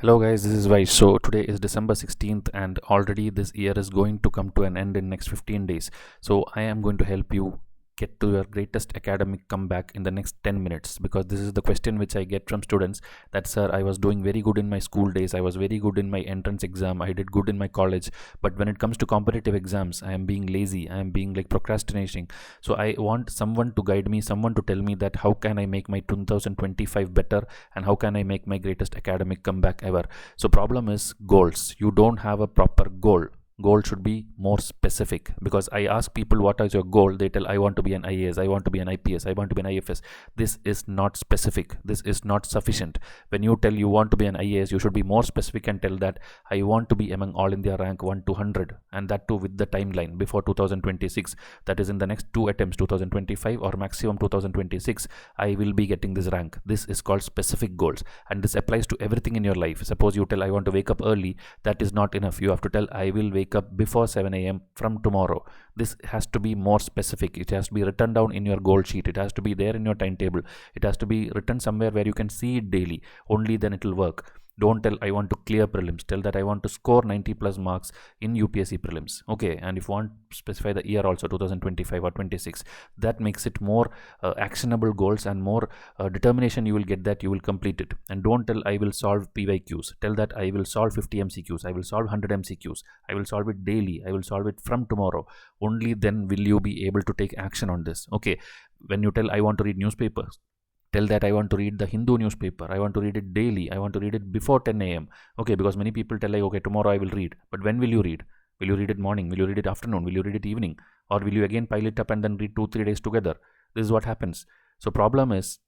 Hello guys, this is Vysh. So today is December 16th and already this year is going to come to an end in next 15 days. So I am going to help you get to your greatest academic comeback in the next 10 minutes, because this is the question which I get from students that, sir, I was doing very good in my school days, I was very good in my entrance exam, I did good in my college, but when it comes to competitive exams, I am being lazy, I am being like procrastinating. So I want someone to guide me, someone to tell me that how can I make my 2025 better and how can I make my greatest academic comeback ever. So problem is goals. You don't have a proper goal should be more specific, because I ask people what is your goal, they tell I want to be an IAS, I want to be an IPS, I want to be an IFS. This is not specific, this is not sufficient. When you tell you want to be an IAS, you should be more specific and tell that I want to be among all India rank 1 to 100, and that too with the timeline before 2026. That is in the next 2 attempts, 2025 or maximum 2026, I will be getting this rank. This is called specific goals, and this applies to everything in your life. Suppose you tell I want to wake up early, that is not enough. You have to tell I will wake up before 7 a.m. from tomorrow. This has to be more specific. It has to be written down in your goal sheet. It has to be there in your timetable. It has to be written somewhere where you can see it daily. Only then it will work. Don't tell I want to clear prelims. Tell that I want to score 90 plus marks in UPSC prelims. Okay, and if you want, specify the year also, 2025 or 26. That makes it more actionable goals and more determination. You will get that, you will complete it. And don't tell I will solve PYQs. Tell that I will solve 50 MCQs. I will solve 100 MCQs. I will solve it daily. I will solve it from tomorrow. Only then will you be able to take action on this. Okay, when you tell I want to read newspapers, tell that I want to read the Hindu newspaper. I want to read it daily. I want to read it before 10 a.m. Okay, because many people tell like, okay, tomorrow I will read. But when will you read? Will you read it morning? Will you read it afternoon? Will you read it evening? Or will you again pile it up and then read 2-3 days together? This is what happens. So problem is,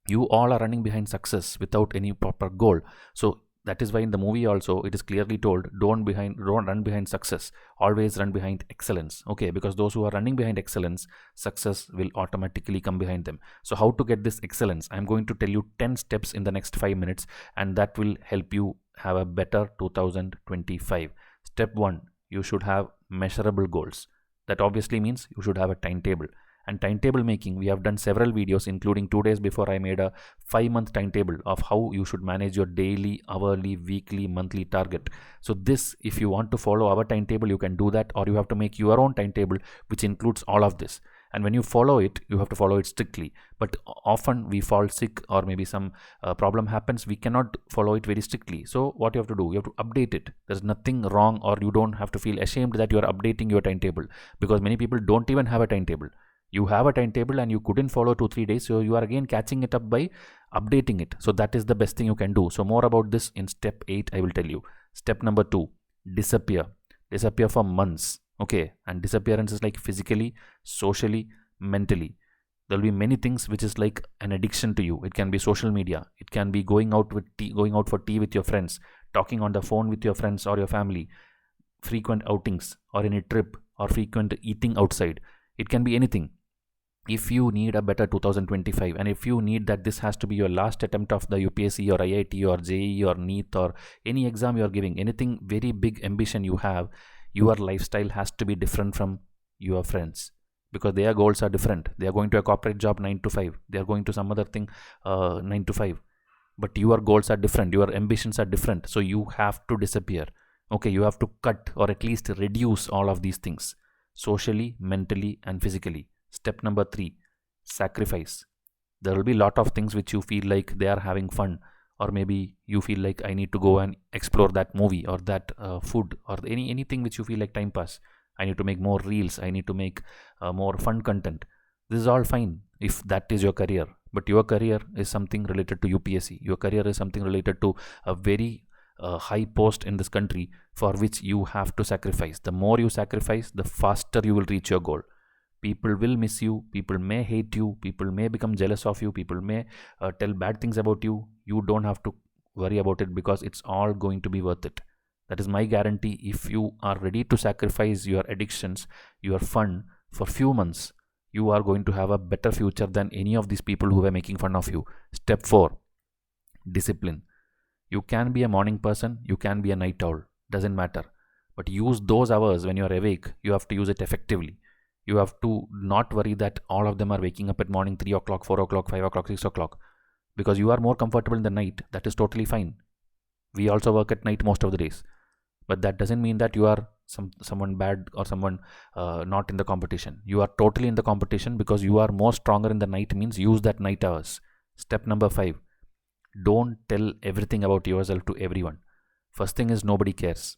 you all are running behind success without any proper goal. So that is why in the movie also it is clearly told, don't run behind success, always run behind excellence. Okay, because those who are running behind excellence, success will automatically come behind them. So how to get this excellence? I'm going to tell you 10 steps in the next 5 minutes, and that will help you have a better 2025. Step 1, you should have measurable goals. That obviously means you should have a timetable. And timetable making, we have done several videos, including 2 days before I made a 5-month timetable of how you should manage your daily, hourly, weekly, monthly target. So this, if you want to follow our timetable, you can do that, or you have to make your own timetable which includes all of this. And when you follow it, you have to follow it strictly. But often we fall sick, or maybe some problem happens, we cannot follow it very strictly. So what you have to do, you have to update it. There's nothing wrong, or you don't have to feel ashamed that you are updating your timetable, because many people don't even have a timetable. You have a timetable and you couldn't follow 2-3 days, so you are again catching it up by updating it. So that is the best thing you can do. So more about this in step 8 I will tell you. Step number 2, disappear for months. Okay, and disappearance is like physically, socially, mentally. There'll be many things which is like an addiction to you. It can be social media, it can be going out for tea with your friends, talking on the phone with your friends or your family, frequent outings or any trip, or frequent eating outside. It can be anything. If you need a better 2025, and if you need that this has to be your last attempt of the UPSC or IIT or JEE or NEET or any exam you are giving, anything very big ambition you have, your lifestyle has to be different from your friends, because their goals are different. They are going to a corporate job 9 to 5, they are going to some other thing 9 to 5, but your goals are different, your ambitions are different. So you have to disappear. Okay, you have to cut or at least reduce all of these things, socially, mentally and physically. Step number 3, sacrifice. There will be a lot of things which you feel like they are having fun, or maybe you feel like I need to go and explore that movie or that food, or anything which you feel like time pass. I need to make more reels, I need to make more fun content. This is all fine if that is your career, but your career is something related to UPSC. Your career is something related to a very high post in this country, for which you have to sacrifice. The more you sacrifice, the faster you will reach your goal. People will miss you, people may hate you, people may become jealous of you, people may tell bad things about you. You don't have to worry about it, because it's all going to be worth it. That is my guarantee. If you are ready to sacrifice your addictions, your fun for few months, you are going to have a better future than any of these people who were making fun of you. Step 4, discipline. You can be a morning person, you can be a night owl, doesn't matter, but use those hours when you are awake. You have to use it effectively. You have to not worry that all of them are waking up at morning 3 o'clock, 4 o'clock, 5 o'clock, 6 o'clock, because you are more comfortable in the night. That is totally fine. We also work at night most of the days. But that doesn't mean that you are someone bad or someone not in the competition. You are totally in the competition because you are more stronger in the night, means use that night hours. Step number 5. Don't tell everything about yourself to everyone. First thing is, nobody cares.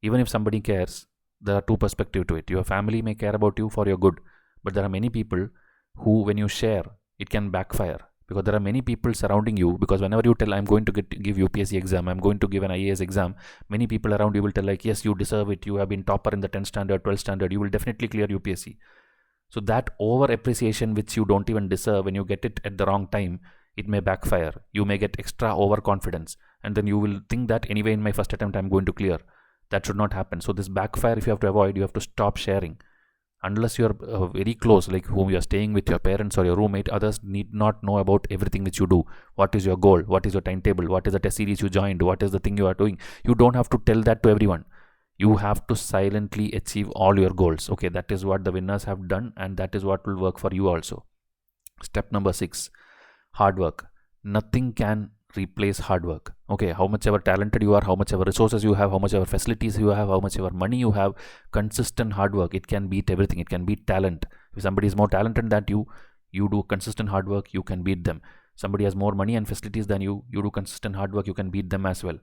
Even if somebody cares, there are two perspectives to it. Your family may care about you for your good, but there are many people who, when you share, it can backfire, because there are many people surrounding you. Because whenever you tell, I'm going to give UPSC exam, I'm going to give an IAS exam, many people around you will tell like, yes, you deserve it, you have been topper in the 10th standard, 12th standard, you will definitely clear UPSC. So that over appreciation which you don't even deserve, when you get it at the wrong time, it may backfire. You may get extra overconfidence, and then you will think that anyway in my first attempt I'm going to clear. That should not happen. So this backfire, if you have to avoid, you have to stop sharing. Unless you're very close, like whom you are staying with, your parents or your roommate, others need not know about everything which you do. What is your goal? What is your timetable? What is the test series you joined? What is the thing you are doing? You don't have to tell that to everyone. You have to silently achieve all your goals. Okay, that is what the winners have done, and that is what will work for you also. Step number 6, hard work. Nothing can replace hard work. Okay, how much ever talented you are, how much ever resources you have, how much ever facilities you have, how much ever money you have, consistent hard work, it can beat everything. It can beat talent. If somebody is more talented than you do consistent hard work, you can beat them. Somebody has more money and facilities than you do consistent hard work, you can beat them as well.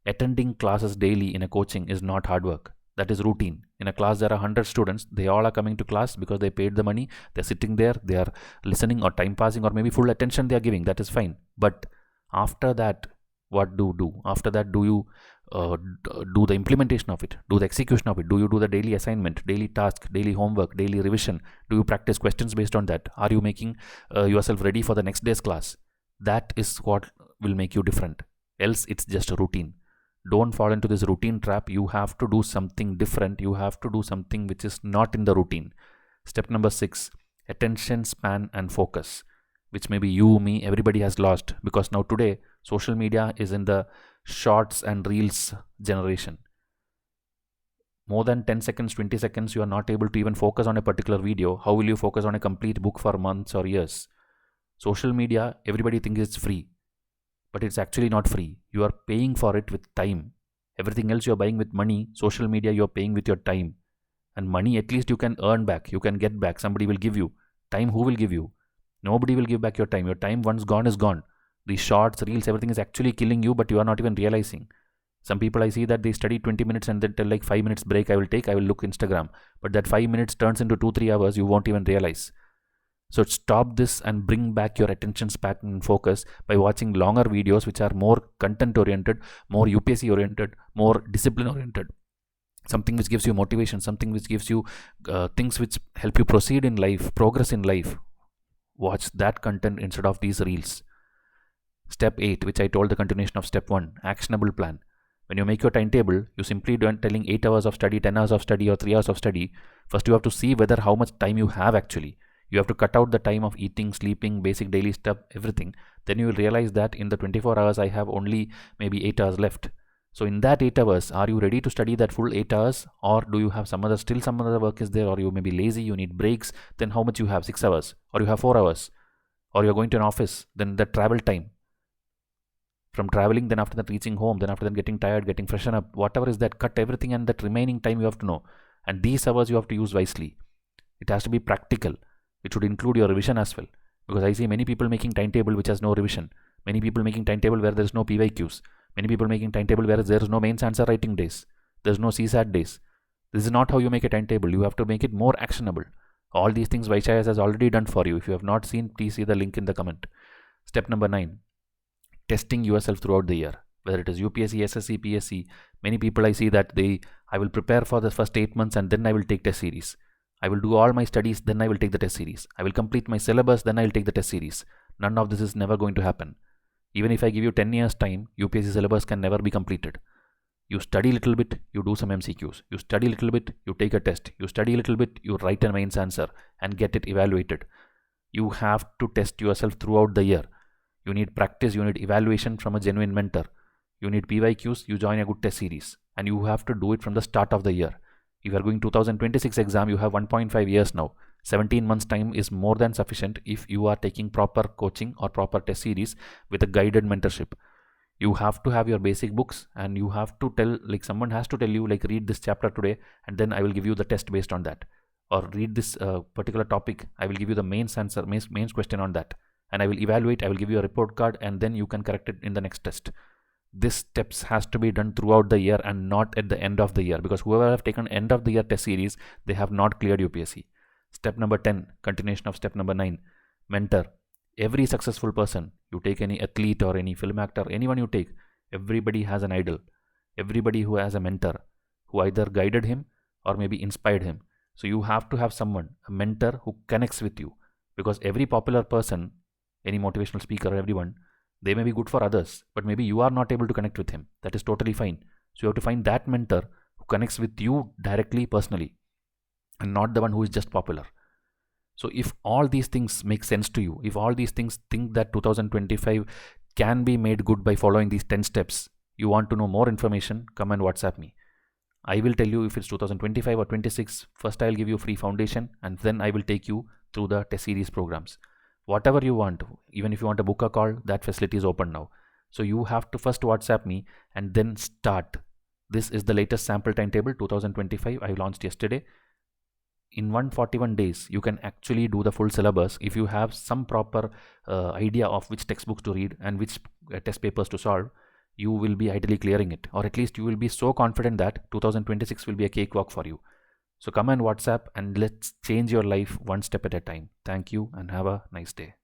Attending classes daily in a coaching is not hard work. That is routine. In a class there are 100 students, they all are coming to class because they paid the money, they're sitting there, they are listening or time passing, or maybe full attention they are giving. That is fine. But after that, what do you do? After that, do you do the implementation of it, do the execution of it? Do you do the daily assignment, daily task, daily homework, daily revision? Do you practice questions based on that? Are you making yourself ready for the next day's class? That is what will make you different. Else it's just a routine. Don't fall into this routine trap. You have to do something different. You have to do something which is not in the routine. Step number 6, attention span and focus, which maybe you, me, everybody has lost, because now today social media is in the shorts and reels generation. More than 10 seconds, 20 seconds, you are not able to even focus on a particular video. How will you focus on a complete book for months or years? Social media, everybody thinks it's free, but it's actually not free. You are paying for it with time. Everything else you are buying with money. Social media you are paying with your time. And money at least you can earn back, you can get back, somebody will give you. Time, who will give you? Nobody will give back your time. Your time once gone is gone. These shorts, reels, everything is actually killing you, but you are not even realizing. Some people I see that they study 20 minutes and then tell like 5 minutes break I will take, I will look Instagram. But that 5 minutes turns into 2-3 hours, you won't even realize. So stop this and bring back your attention span and focus by watching longer videos which are more content oriented, more UPSC oriented, more discipline oriented. Something which gives you motivation, something which gives you things which help you proceed in life, progress in life. Watch that content instead of these reels. Step 8, which I told the continuation of step 1, actionable plan. When you make your timetable, you simply don't telling 8 hours of study, 10 hours of study, or 3 hours of study. First you have to see whether how much time you have actually. You have to cut out the time of eating, sleeping, basic daily stuff, everything. Then you will realize that in the 24 hours I have only maybe 8 hours left. So in that 8 hours, are you ready to study that full 8 hours, or do you have some other work is there, or you may be lazy, you need breaks? Then how much you have? 6 hours, or you have 4 hours, or you're going to an office, then the travel time. From traveling, then after that reaching home, then after that getting tired, getting freshen up, whatever is that, cut everything, and that remaining time you have to know. And these hours you have to use wisely. It has to be practical. It should include your revision as well. Because I see many people making timetable which has no revision. Many people making timetable where there is no PYQs. Many people making timetable where there is no mains answer writing days. There is no CSAT days. This is not how you make a timetable. You have to make it more actionable. All these things Vysh IAS has already done for you. If you have not seen, please see the link in the comment. Step number 9, testing yourself throughout the year. Whether it is UPSC, SSC, PSC, many people I see that I will prepare for the first 8 months and then I will take test series. I will do all my studies, then I will take the test series. I will complete my syllabus, then I will take the test series. None of this is never going to happen. Even if I give you 10 years time, UPSC syllabus can never be completed. You study a little bit, you do some MCQs. You study a little bit, you take a test. You study a little bit, you write a mains answer and get it evaluated. You have to test yourself throughout the year. You need practice, you need evaluation from a genuine mentor. You need PYQs, you join a good test series. And you have to do it from the start of the year. If you are going 2026 exam, you have 1.5 years now. 17 months time is more than sufficient if you are taking proper coaching or proper test series with a guided mentorship. You have to have your basic books, and you have to tell, like someone has to tell you, like read this chapter today, and then I will give you the test based on that. Or read this particular topic, I will give you the mains answer, mains question on that, and I will evaluate, I will give you a report card, and then you can correct it in the next test. This steps has to be done throughout the year and not at the end of the year, because whoever have taken end of the year test series, they have not cleared UPSC. Step number 10, continuation of step number 9, mentor. Every successful person, you take any athlete or any film actor, anyone you take, everybody has an idol. Everybody who has a mentor who either guided him or maybe inspired him. So you have to have someone, a mentor who connects with you, because every popular person, any motivational speaker, everyone, they may be good for others, but maybe you are not able to connect with him. That is totally fine. So you have to find that mentor who connects with you directly, personally, and not the one who is just popular. So if all these things make sense to you, if all these things think that 2025 can be made good by following these 10 steps, you want to know more information, come and WhatsApp me. I will tell you if it's 2025 or 26. First I'll give you a free foundation, and then I will take you through the test series programs. Whatever you want, even if you want to book a call, that facility is open now. So you have to first WhatsApp me and then start. This is the latest sample timetable 2025 I launched yesterday. In 141 days, you can actually do the full syllabus if you have some proper idea of which textbooks to read and which test papers to solve. You will be ideally clearing it, or at least you will be so confident that 2026 will be a cakewalk for you. So come and WhatsApp and let's change your life one step at a time. Thank you and have a nice day.